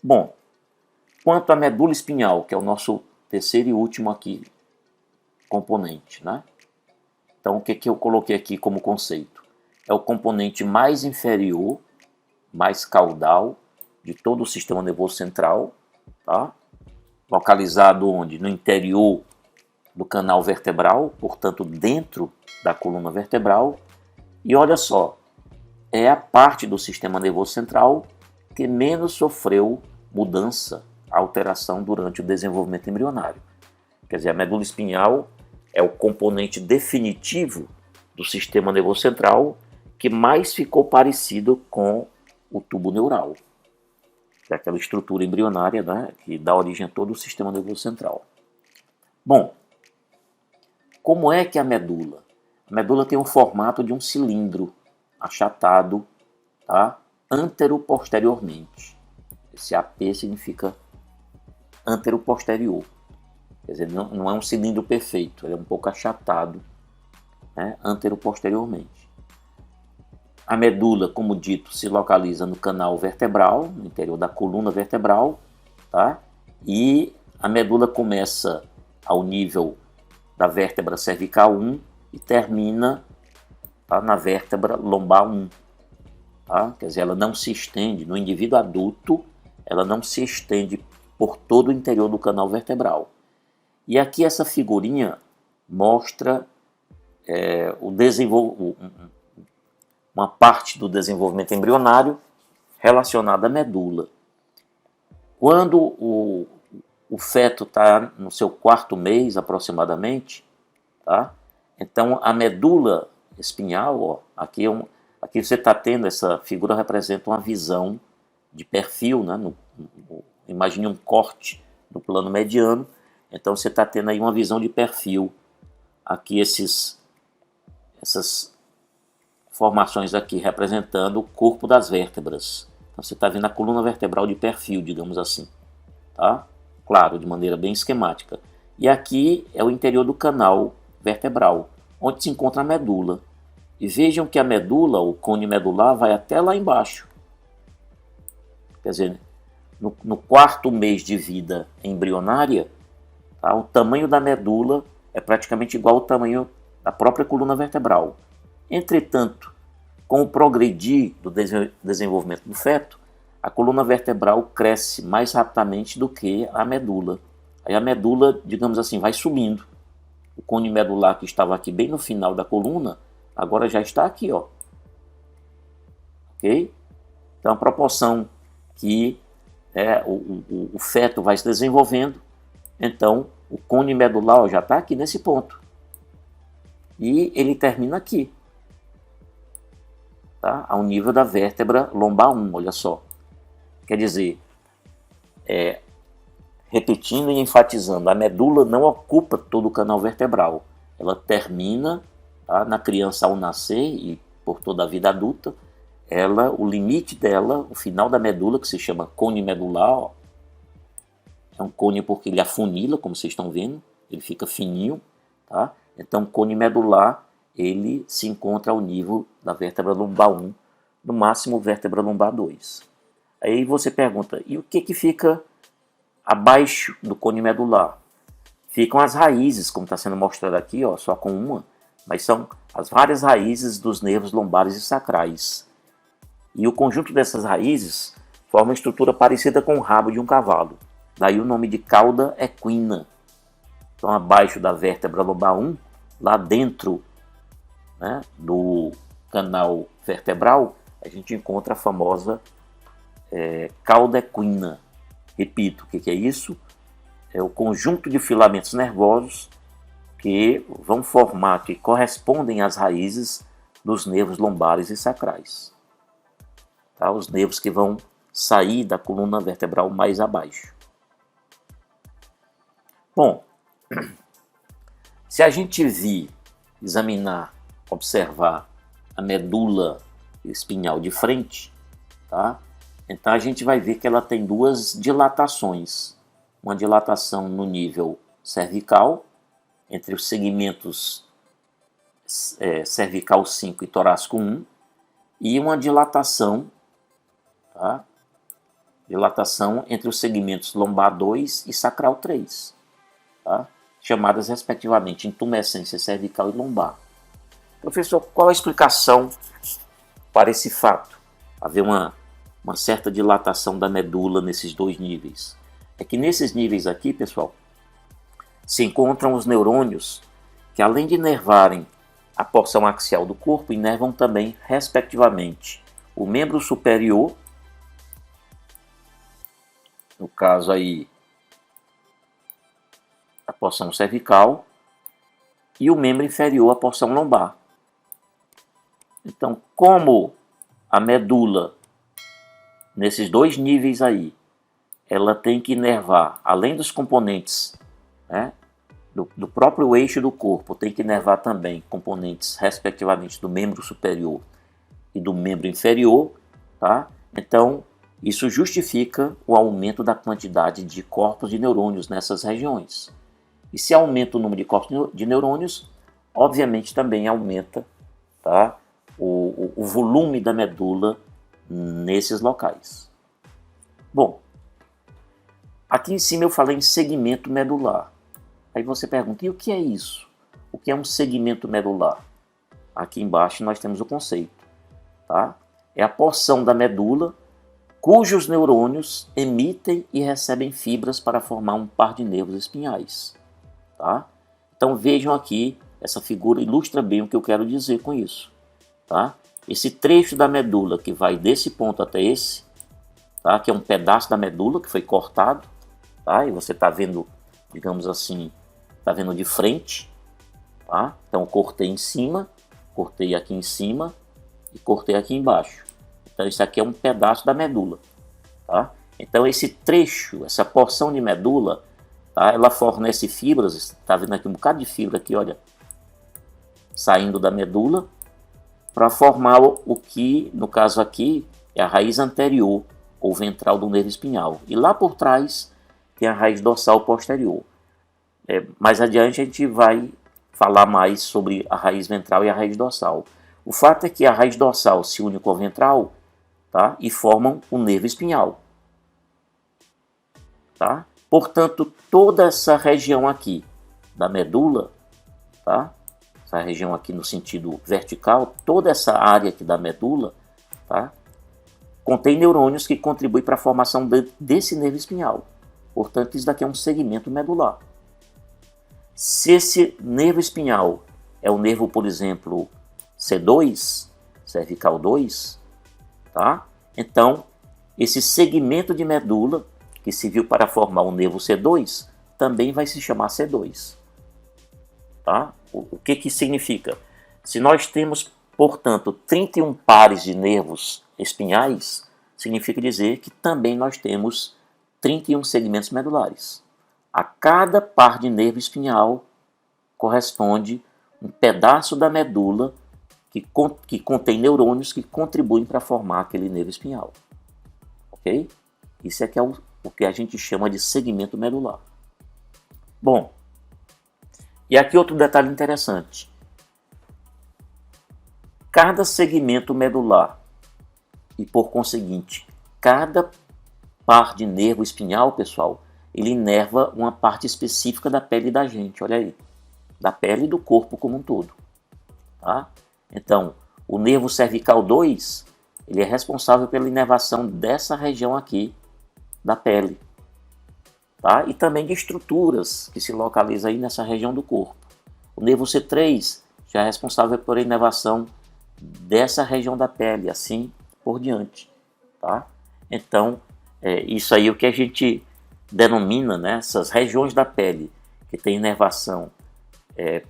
Bom, quanto à medula espinhal, que é o nosso terceiro e último aqui componente, né? Então, o que eu coloquei aqui como conceito? É o componente mais inferior, mais caudal de todo o sistema nervoso central, tá? Localizado onde? No interior do canal vertebral, portanto, dentro da coluna vertebral. E olha só, é a parte do sistema nervoso central que menos sofreu mudança, alteração durante o desenvolvimento embrionário. Quer dizer, a medula espinhal é o componente definitivo do sistema nervoso central que mais ficou parecido com o tubo neural, que é aquela estrutura embrionária, né, que dá origem a todo o sistema nervoso central. Bom, como é que a medula? A medula tem o formato de um cilindro achatado, tá, antero-posteriormente. Esse AP significa antero-posterior. Quer dizer, não é um cilindro perfeito, ele é um pouco achatado, né, antero-posteriormente. A medula, como dito, se localiza no canal vertebral, no interior da coluna vertebral, tá? E a medula começa ao nível da vértebra cervical 1 e termina, tá, na vértebra lombar 1. Tá? Quer dizer, ela não se estende, no indivíduo adulto, ela não se estende por todo o interior do canal vertebral. E aqui essa figurinha mostra uma parte do desenvolvimento embrionário relacionada à medula. Quando o feto está no seu 4º mês aproximadamente, tá? Então a medula espinhal, ó, aqui você está tendo, essa figura representa uma visão de perfil, né? Imagine um corte no plano mediano, então você está tendo aí uma visão de perfil, aqui essas formações aqui representando o corpo das vértebras. Então você está vendo a coluna vertebral de perfil, digamos assim, tá? Claro, de maneira bem esquemática. E aqui é o interior do canal vertebral, onde se encontra a medula. E vejam que a medula, o cone medular, vai até lá embaixo. Quer dizer, no 4º mês de vida embrionária, tá, o tamanho da medula é praticamente igual ao tamanho da própria coluna vertebral. Entretanto, com o progredir do desenvolvimento do feto, a coluna vertebral cresce mais rapidamente do que a medula. Aí a medula, digamos assim, vai subindo. O cone medular, que estava aqui bem no final da coluna, agora já está aqui, ó. Ok? Então, a proporção que o feto vai se desenvolvendo, então o cone medular, ó, já está aqui nesse ponto. E ele termina aqui, tá? Ao nível da vértebra lombar 1, olha só. Quer dizer, repetindo e enfatizando, a medula não ocupa todo o canal vertebral. Ela termina, tá, na criança ao nascer e por toda a vida adulta. O limite dela, o final da medula, que se chama cone medular, ó, é um cone porque ele afunila, como vocês estão vendo, ele fica fininho, tá? Então, cone medular, ele se encontra ao nível da vértebra lombar 1, no máximo vértebra lombar 2. Aí você pergunta, e o que fica abaixo do cone medular? Ficam as raízes, como está sendo mostrado aqui, ó, só com uma, mas são as várias raízes dos nervos lombares e sacrais. E o conjunto dessas raízes forma uma estrutura parecida com o rabo de um cavalo. Daí o nome de cauda equina. Então, abaixo da vértebra lombar 1, lá dentro, né, do canal vertebral, a gente encontra a famosa cauda equina. Repito, o que é isso? É o conjunto de filamentos nervosos que vão formar, que correspondem às raízes dos nervos lombares e sacrais. Tá? Os nervos que vão sair da coluna vertebral mais abaixo. Bom, se a gente examinar, observar a medula espinhal de frente, tá? Então a gente vai ver que ela tem duas dilatações. Uma dilatação no nível cervical, entre os segmentos cervical 5 e torácico 1, e uma dilatação, tá, dilatação entre os segmentos lombar 2 e sacral 3, tá? Chamadas respectivamente intumescência cervical e lombar. Professor, qual a explicação para esse fato? Haver uma certa dilatação da medula nesses dois níveis. É que nesses níveis aqui, pessoal, se encontram os neurônios que, além de inervarem a porção axial do corpo, inervam também, respectivamente, o membro superior, no caso aí, a porção cervical, e o membro inferior, a porção lombar. Então, como a medula, nesses dois níveis aí, ela tem que inervar, além dos componentes, né, do próprio eixo do corpo, tem que inervar também componentes, respectivamente, do membro superior e do membro inferior, tá? Então, isso justifica o aumento da quantidade de corpos de neurônios nessas regiões. E se aumenta o número de corpos de neurônios, obviamente também aumenta, tá, o volume da medula nesses locais. Bom, aqui em cima eu falei em segmento medular. Aí você pergunta, e o que é isso? O que é um segmento medular? Aqui embaixo nós temos o conceito, tá? É a porção da medula cujos neurônios emitem e recebem fibras para formar um par de nervos espinhais, tá? Então vejam aqui, essa figura ilustra bem o que eu quero dizer com isso, tá? Esse trecho da medula que vai desse ponto até esse, tá? Que é um pedaço da medula que foi cortado, tá? E você está vendo, digamos assim, está vendo de frente, tá? Então cortei em cima, cortei aqui em cima e cortei aqui embaixo. Então isso aqui é um pedaço da medula, tá? Então esse trecho, essa porção de medula, tá? Ela fornece fibras, está vendo aqui um bocado de fibra aqui, olha, saindo da medula, para formar o que, no caso aqui, é a raiz anterior ou ventral do nervo espinhal. E lá por trás tem a raiz dorsal posterior. Mais adiante a gente vai falar mais sobre a raiz ventral e a raiz dorsal. O fato é que a raiz dorsal se une com a ventral, tá? E formam o nervo espinhal. Tá? Portanto, toda essa região aqui da medula, tá? Essa região aqui no sentido vertical, toda essa área aqui da medula, tá? Contém neurônios que contribuem para a formação desse nervo espinhal. Portanto, isso daqui é um segmento medular. Se esse nervo espinhal é o nervo, por exemplo, C2, cervical 2, tá? Então, esse segmento de medula que serviu para formar o nervo C2 também vai se chamar C2. Tá? O que significa? Se nós temos, portanto, 31 pares de nervos espinhais, significa dizer que também nós temos 31 segmentos medulares. A cada par de nervo espinhal corresponde um pedaço da medula que contém neurônios que contribuem para formar aquele nervo espinhal. Ok? Isso é que é o que a gente chama de segmento medular. Bom, e aqui outro detalhe interessante. Cada segmento medular e, por conseguinte, cada par de nervo espinhal, pessoal, ele inerva uma parte específica da pele da gente, olha aí, da pele e do corpo como um todo. Tá? Então, o nervo cervical 2, ele é responsável pela inervação dessa região aqui da pele, tá? E também de estruturas que se localizam aí nessa região do corpo. O nervo C3 já é responsável por inervação dessa região da pele, assim por diante, tá? Então, isso aí é o que a gente denomina, né, essas regiões da pele que tem inervação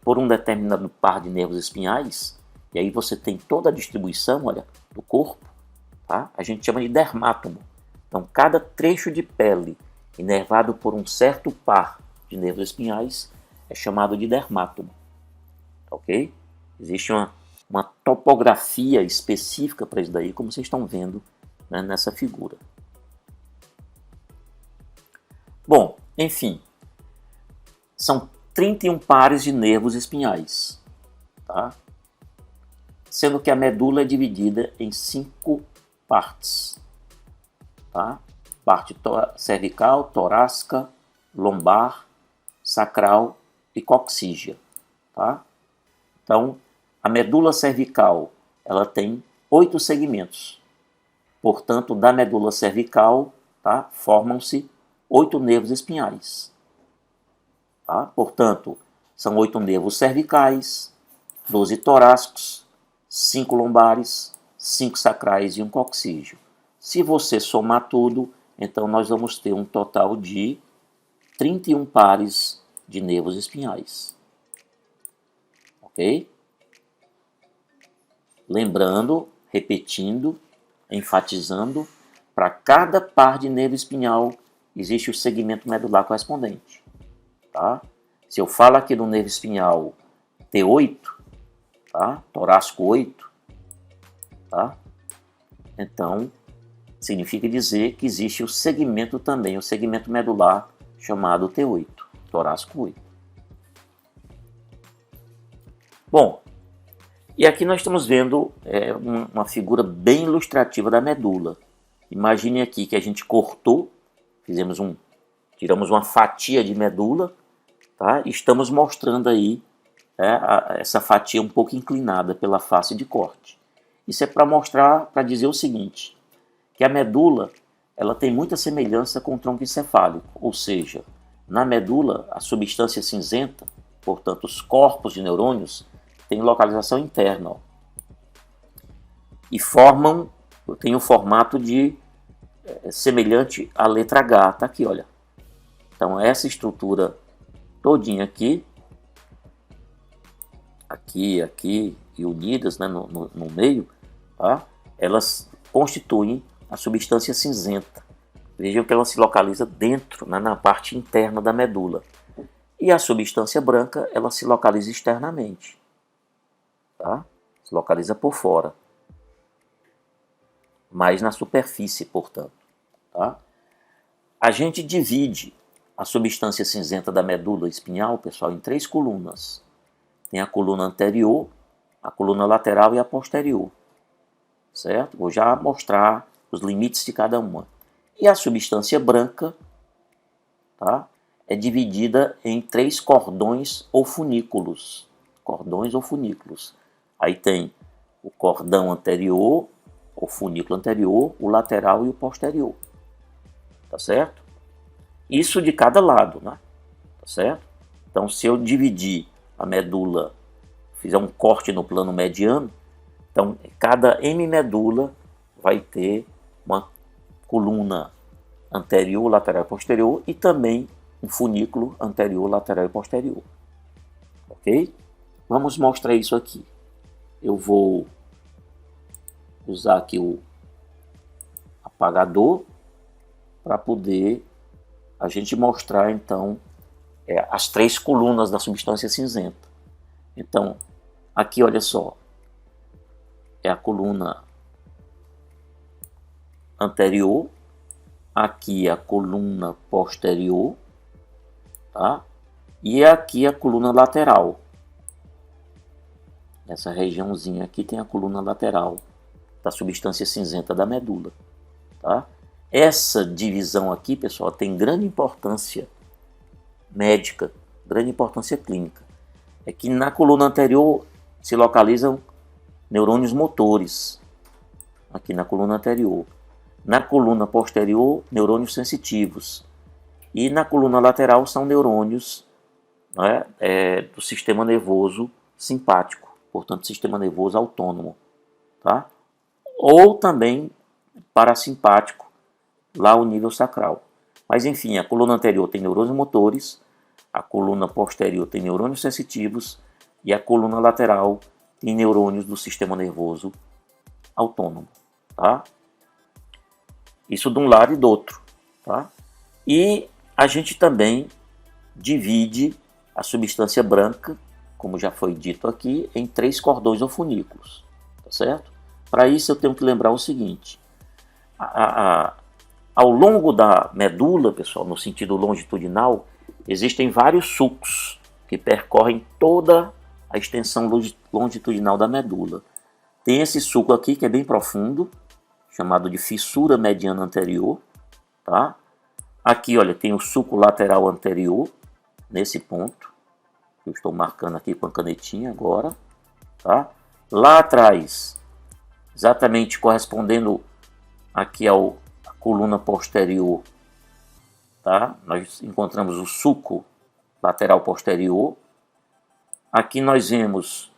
por um determinado par de nervos espinhais, e aí você tem toda a distribuição, olha, do corpo, tá? A gente chama de dermátomo. Então, cada trecho de pele inervado por um certo par de nervos espinhais é chamado de dermátomo. Ok? Existe uma topografia específica para isso daí, como vocês estão vendo, né, nessa figura. Bom, enfim, são 31 pares de nervos espinhais, tá? Sendo que a medula é dividida em 5 partes. Tá? parte cervical, torácica, lombar, sacral e coxígea, tá? Então, a medula cervical, ela tem 8 segmentos. Portanto, da medula cervical, tá, formam-se 8 nervos espinhais. Tá? Portanto, são 8 nervos cervicais, 12 torácicos, 5 lombares, 5 sacrais e um coxígeo. Se você somar tudo, então nós vamos ter um total de 31 pares de nervos espinhais. Ok? Lembrando, repetindo, enfatizando, para cada par de nervo espinhal existe o segmento medular correspondente. Tá? Se eu falo aqui do nervo espinhal T8, tá? Torácico 8, tá? Então, significa dizer que existe o segmento também, o segmento medular chamado T8, torácico 8. Bom, e aqui nós estamos vendo uma figura bem ilustrativa da medula. Imagine aqui que a gente cortou, tiramos uma fatia de medula, tá? E estamos mostrando aí essa fatia um pouco inclinada pela face de corte. Isso é para mostrar, para dizer o seguinte, que a medula ela tem muita semelhança com o tronco encefálico, ou seja, na medula a substância cinzenta, portanto os corpos de neurônios, têm localização interna, ó, e tem um formato semelhante à letra H, tá aqui, olha. Então essa estrutura todinha aqui e unidas, né, no meio, tá? Elas constituem a substância cinzenta. Vejam que ela se localiza dentro, né, na parte interna da medula. E a substância branca, ela se localiza externamente. Tá? Se localiza por fora. Mas na superfície, portanto. Tá? A gente divide a substância cinzenta da medula espinhal, pessoal, em 3 colunas. Tem a coluna anterior, a coluna lateral e a posterior. Certo? Vou já mostrar os limites de cada uma. E a substância branca, tá, é dividida em 3 cordões ou funículos. Cordões ou funículos. Aí tem o cordão anterior, o funículo anterior, o lateral e o posterior. Tá certo? Isso de cada lado, né? Tá certo? Então, se eu dividir a medula, fizer um corte no plano mediano, então cada hemimedula vai ter uma coluna anterior, lateral e posterior e também um funículo anterior, lateral e posterior. Ok? Vamos mostrar isso aqui. Eu vou usar aqui o apagador para poder a gente mostrar então as 3 colunas da substância cinzenta. Então, aqui olha só, é a coluna anterior, aqui a coluna posterior, tá? E aqui a coluna lateral. Nessa regiãozinha aqui tem a coluna lateral da substância cinzenta da medula. Tá? Essa divisão aqui, pessoal, tem grande importância médica, grande importância clínica. É que na coluna anterior se localizam neurônios motores, aqui na coluna anterior. Na coluna posterior, neurônios sensitivos. E na coluna lateral são neurônios, né, do sistema nervoso simpático. Portanto, sistema nervoso autônomo, tá? Ou também parasimpático, lá o nível sacral. Mas enfim, a coluna anterior tem neurônios motores, a coluna posterior tem neurônios sensitivos e a coluna lateral tem neurônios do sistema nervoso autônomo, tá? Isso de um lado e do outro, tá? E a gente também divide a substância branca, como já foi dito aqui, em 3 cordões ou funículos, tá certo? Para isso eu tenho que lembrar o seguinte, ao longo da medula, pessoal, no sentido longitudinal, existem vários sulcos que percorrem toda a extensão longitudinal da medula. Tem esse sulco aqui que é bem profundo, chamado de fissura mediana anterior, tá? Aqui, olha, tem o sulco lateral anterior, nesse ponto. Eu estou marcando aqui com a canetinha agora, tá? Lá atrás, exatamente correspondendo aqui à coluna posterior, tá? Nós encontramos o sulco lateral posterior. Aqui nós vemos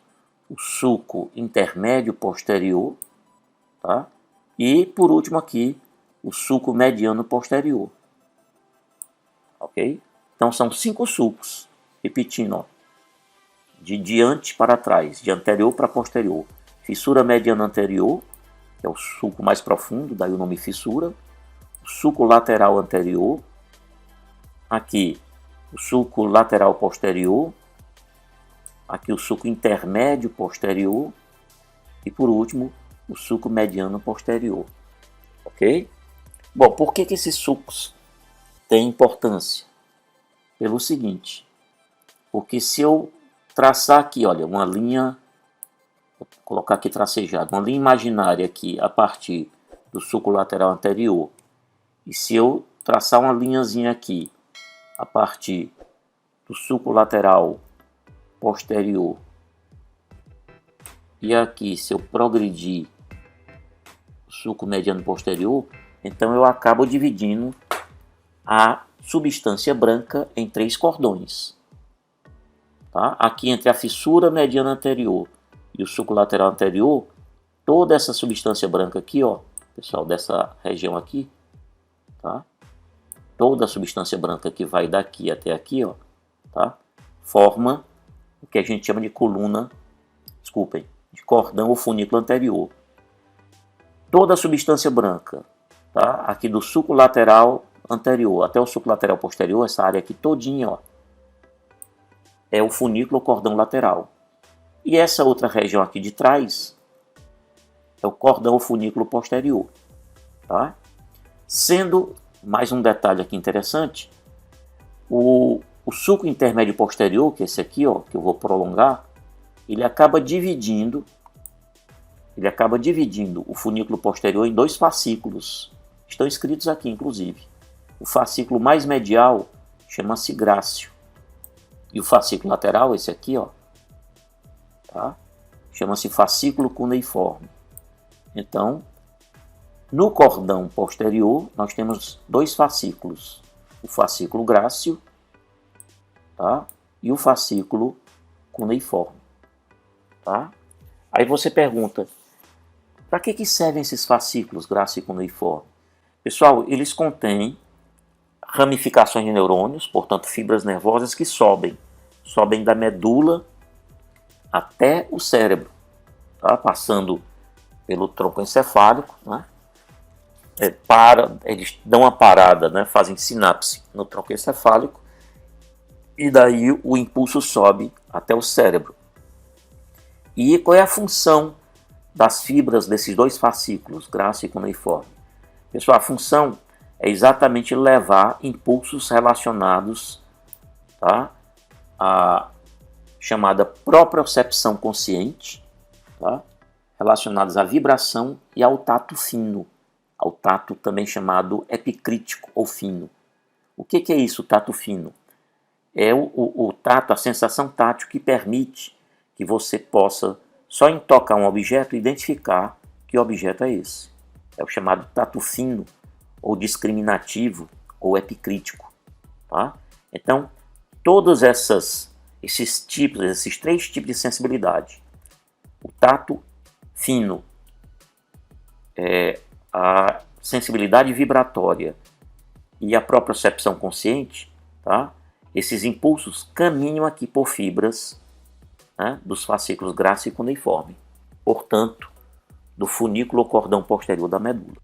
o sulco intermédio posterior, tá? E por último aqui, o sulco mediano posterior. Ok? Então são 5 sulcos, repetindo, ó, de diante para trás, de anterior para posterior. Fissura mediana anterior, que é o sulco mais profundo, daí o nome fissura. O sulco lateral anterior. Aqui, o sulco lateral posterior. Aqui o sulco intermédio posterior. E por último, o sulco mediano posterior. Ok? Bom, por que esses sulcos têm importância? Pelo seguinte, porque se eu traçar aqui, olha, uma linha, vou colocar aqui tracejado, uma linha imaginária aqui a partir do sulco lateral anterior, e se eu traçar uma linhazinha aqui a partir do sulco lateral posterior, e aqui se eu progredir o sulco mediano posterior, então eu acabo dividindo a substância branca em 3 cordões. Tá? Aqui entre a fissura mediana anterior e o sulco lateral anterior, toda essa substância branca aqui, ó, pessoal, dessa região aqui, tá? Toda a substância branca que vai daqui até aqui, ó, tá? Forma o que a gente chama de coluna, desculpem, de cordão ou funículo anterior. Toda a substância branca, tá? Aqui do sulco lateral anterior até o sulco lateral posterior, essa área aqui todinha, ó, é o funículo ou cordão lateral. E essa outra região aqui de trás é o cordão ou funículo posterior. Tá? Sendo, mais um detalhe aqui interessante, o sulco intermédio posterior, que é esse aqui, ó, que eu vou prolongar, ele acaba dividindo o funículo posterior em 2 fascículos. Estão escritos aqui, inclusive. O fascículo mais medial chama-se grácio. E o fascículo lateral, esse aqui, ó, tá? Chama-se fascículo cuneiforme. Então, no cordão posterior, nós temos 2 fascículos. O fascículo grácio, tá? E o fascículo cuneiforme. Tá? Aí você pergunta, para que servem esses fascículos grácio e cuneiforme? Pessoal, eles contêm ramificações de neurônios, portanto fibras nervosas que sobem da medula até o cérebro, tá? Passando pelo tronco encefálico, né? Eles dão uma parada, né? Fazem sinapse no tronco encefálico e daí o impulso sobe até o cérebro. E qual é a função das fibras desses 2 fascículos, grácio e cuneiforme? Pessoal, a função é exatamente levar impulsos relacionados, tá, à chamada propriocepção consciente, tá, relacionados à vibração e ao tato fino, ao tato também chamado epicrítico ou fino. O que é isso, o tato fino? É o tato, a sensação tátil que permite que você possa, só em tocar um objeto, identificar que objeto é esse. É o chamado tato fino, ou discriminativo, ou epicrítico. Tá? Então, todos esses 3 tipos de sensibilidade, o tato fino, a sensibilidade vibratória e a propriocepção consciente, tá? Esses impulsos caminham aqui por fibras, né, dos fascículos grácio e cuneiforme, portanto, do funículo ou cordão posterior da medula.